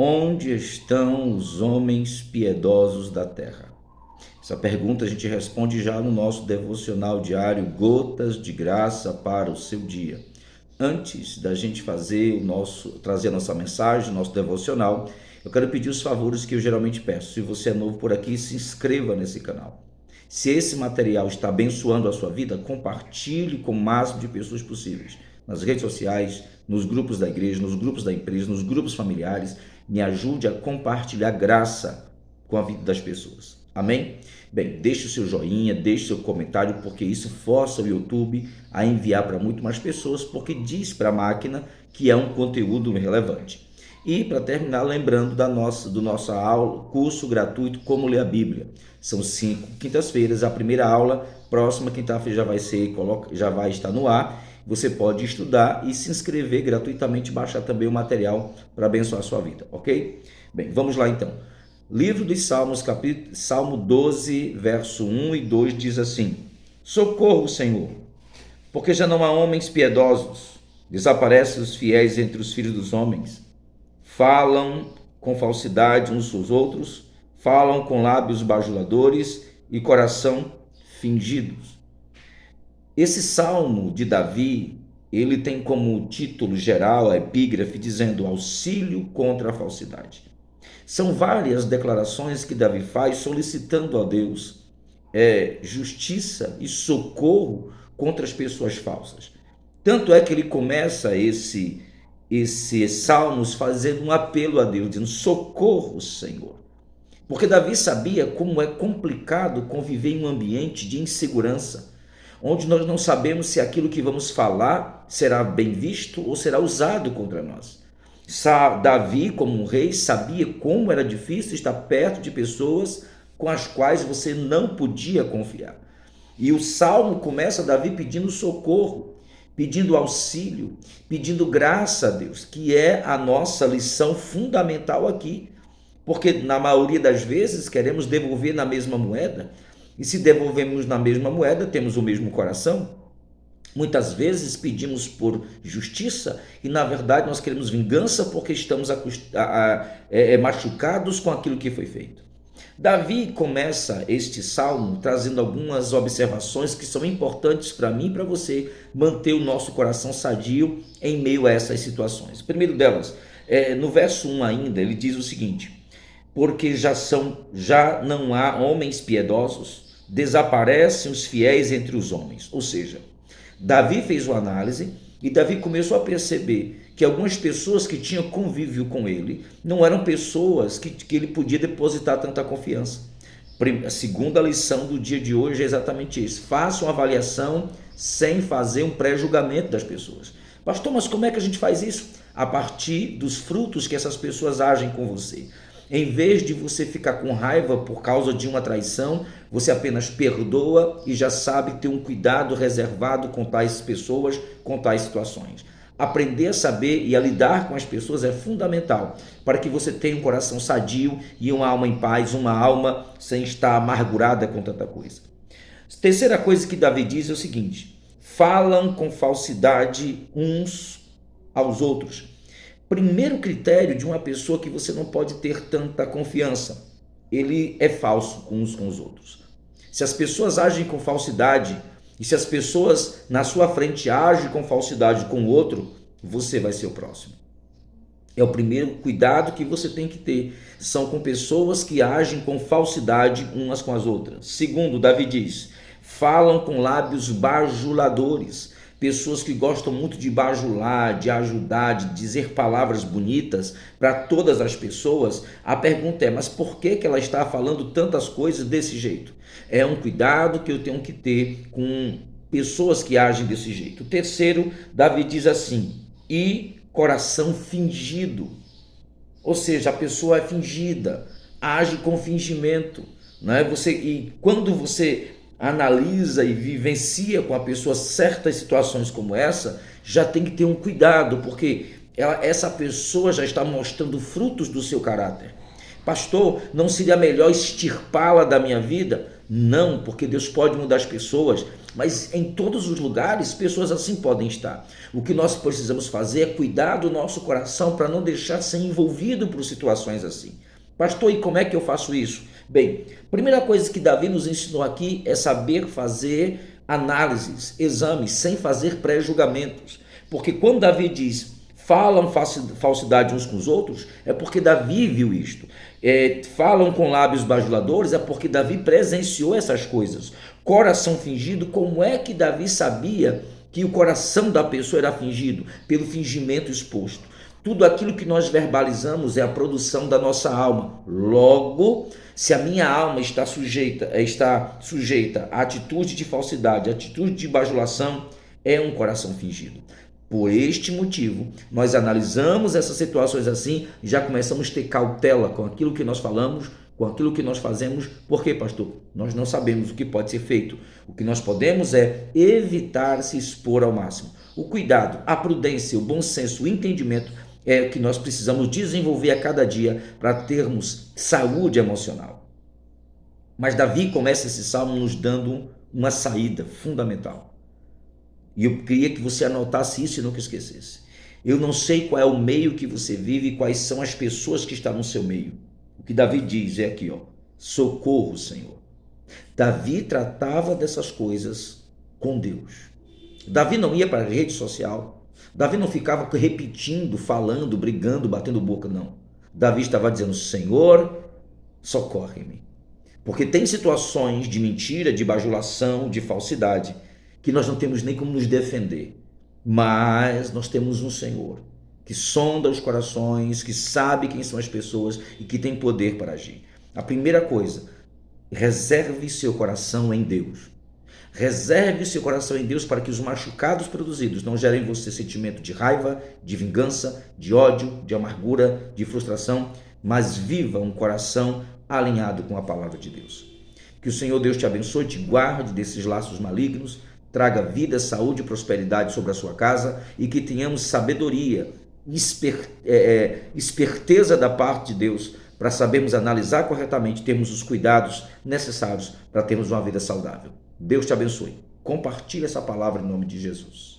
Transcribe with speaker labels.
Speaker 1: Onde estão os homens piedosos da terra? Essa pergunta a gente responde já no nosso devocional diário, Gotas de Graça para o seu dia. Antes da gente trazer a nossa mensagem, nosso devocional, eu quero pedir os favores que eu geralmente peço. Se você é novo por aqui, se inscreva nesse canal. Se esse material está abençoando a sua vida, compartilhe com o máximo de pessoas possíveis. Nas redes sociais, nos grupos da igreja, nos grupos da empresa, nos grupos familiares. Me ajude a compartilhar graça com a vida das pessoas. Amém? Bem, deixe o seu joinha, deixe o seu comentário, porque isso força o YouTube a enviar para muito mais pessoas, porque diz para a máquina que é um conteúdo relevante. E para terminar, lembrando do nosso aula, curso gratuito Como Ler a Bíblia. São 5 quintas-feiras, a primeira aula, próxima quinta-feira já vai estar no ar. Você pode estudar e se inscrever gratuitamente, baixar também o material para abençoar a sua vida, ok? Bem, vamos lá então. Livro dos Salmos, Salmo 12, verso 1 e 2 diz assim: Socorro, Senhor, porque já não há homens piedosos, desaparecem os fiéis entre os filhos dos homens. Falam com falsidade uns aos outros, falam com lábios bajuladores e coração fingidos. Esse salmo de Davi, ele tem como título geral a epígrafe dizendo auxílio contra a falsidade. São várias declarações que Davi faz solicitando a Deus justiça e socorro contra as pessoas falsas. Tanto é que ele começa esse salmos fazendo um apelo a Deus, dizendo socorro, Senhor. Porque Davi sabia como é complicado conviver em um ambiente de insegurança, onde nós não sabemos se aquilo que vamos falar será bem visto ou será usado contra nós. Davi, como um rei, sabia como era difícil estar perto de pessoas com as quais você não podia confiar. E o salmo começa Davi pedindo socorro, pedindo auxílio, pedindo graça a Deus, que é a nossa lição fundamental aqui. Porque na maioria das vezes queremos devolver na mesma moeda, e se devolvemos na mesma moeda, temos o mesmo coração. Muitas vezes pedimos por justiça e, na verdade, nós queremos vingança porque estamos machucados com aquilo que foi feito. Davi começa este salmo trazendo algumas observações que são importantes para mim e para você manter o nosso coração sadio em meio a essas situações. O primeiro delas, no verso 1 ainda, ele diz o seguinte: porque já não há homens piedosos, desaparecem os fiéis entre os homens. Ou seja, Davi fez uma análise e Davi começou a perceber que algumas pessoas que tinham convívio com ele não eram pessoas que ele podia depositar tanta confiança. A segunda lição do dia de hoje é exatamente isso. Faça uma avaliação sem fazer um pré-julgamento das pessoas. Pastor, mas como é que a gente faz isso? A partir dos frutos que essas pessoas agem com você. Em vez de você ficar com raiva por causa de uma traição, você apenas perdoa e já sabe ter um cuidado reservado com tais pessoas, com tais situações. Aprender a saber e a lidar com as pessoas é fundamental para que você tenha um coração sadio e uma alma em paz, uma alma sem estar amargurada com tanta coisa. Terceira coisa que Davi diz é o seguinte: falam com falsidade uns aos outros. Primeiro critério de uma pessoa que você não pode ter tanta confiança: ele é falso uns com os outros. Se as pessoas agem com falsidade e se as pessoas na sua frente agem com falsidade com o outro, você vai ser o próximo. É o primeiro cuidado que você tem que ter. São com pessoas que agem com falsidade umas com as outras. Segundo, Davi diz: falam com lábios bajuladores. Pessoas que gostam muito de bajular, de ajudar, de dizer palavras bonitas para todas as pessoas. A pergunta é: mas por que ela está falando tantas coisas desse jeito? É um cuidado que eu tenho que ter com pessoas que agem desse jeito. O terceiro, Davi diz assim: e coração fingido. Ou seja, a pessoa é fingida, age com fingimento, né? E quando você analisa e vivencia com a pessoa certas situações como essa, já tem que ter um cuidado, porque essa pessoa já está mostrando frutos do seu caráter. Pastor, não seria melhor extirpá-la da minha vida? Não, porque Deus pode mudar as pessoas, mas em todos os lugares pessoas assim podem estar. O que nós precisamos fazer é cuidar do nosso coração para não deixar ser envolvido por situações assim. Pastor, e como é que eu faço isso? Bem, primeira coisa que Davi nos ensinou aqui é saber fazer análises, exames, sem fazer pré-julgamentos. Porque quando Davi diz, falam falsidade uns com os outros, é porque Davi viu isto. Falam com lábios bajuladores, é porque Davi presenciou essas coisas. Coração fingido, como é que Davi sabia que o coração da pessoa era fingido? Pelo fingimento exposto. Tudo aquilo que nós verbalizamos é a produção da nossa alma. Logo, se a minha alma está sujeita a atitude de falsidade, atitude de bajulação, é um coração fingido. Por este motivo, nós analisamos essas situações assim e já começamos a ter cautela com aquilo que nós falamos, com aquilo que nós fazemos. Por quê, pastor? Nós não sabemos o que pode ser feito. O que nós podemos é evitar se expor ao máximo. O cuidado, a prudência, o bom senso, o entendimento é o que nós precisamos desenvolver a cada dia para termos saúde emocional. Mas Davi começa esse salmo nos dando uma saída fundamental. E eu queria que você anotasse isso e nunca esquecesse. Eu não sei qual é o meio que você vive e quais são as pessoas que estão no seu meio. O que Davi diz é aqui, socorro, Senhor. Davi tratava dessas coisas com Deus. Davi não ia para a rede social. Davi não ficava repetindo, falando, brigando, batendo boca, não. Davi estava dizendo, Senhor, socorre-me. Porque tem situações de mentira, de bajulação, de falsidade, que nós não temos nem como nos defender. Mas nós temos um Senhor que sonda os corações, que sabe quem são as pessoas e que tem poder para agir. A primeira coisa, reserve seu coração em Deus. Reserve seu coração em Deus para que os machucados produzidos não gerem em você sentimento de raiva, de vingança, de ódio, de amargura, de frustração, mas viva um coração alinhado com a palavra de Deus. Que o Senhor Deus te abençoe, te guarde desses laços malignos, traga vida, saúde e prosperidade sobre a sua casa e que tenhamos sabedoria, esperteza da parte de Deus para sabermos analisar corretamente, termos os cuidados necessários para termos uma vida saudável. Deus te abençoe. Compartilhe essa palavra em nome de Jesus.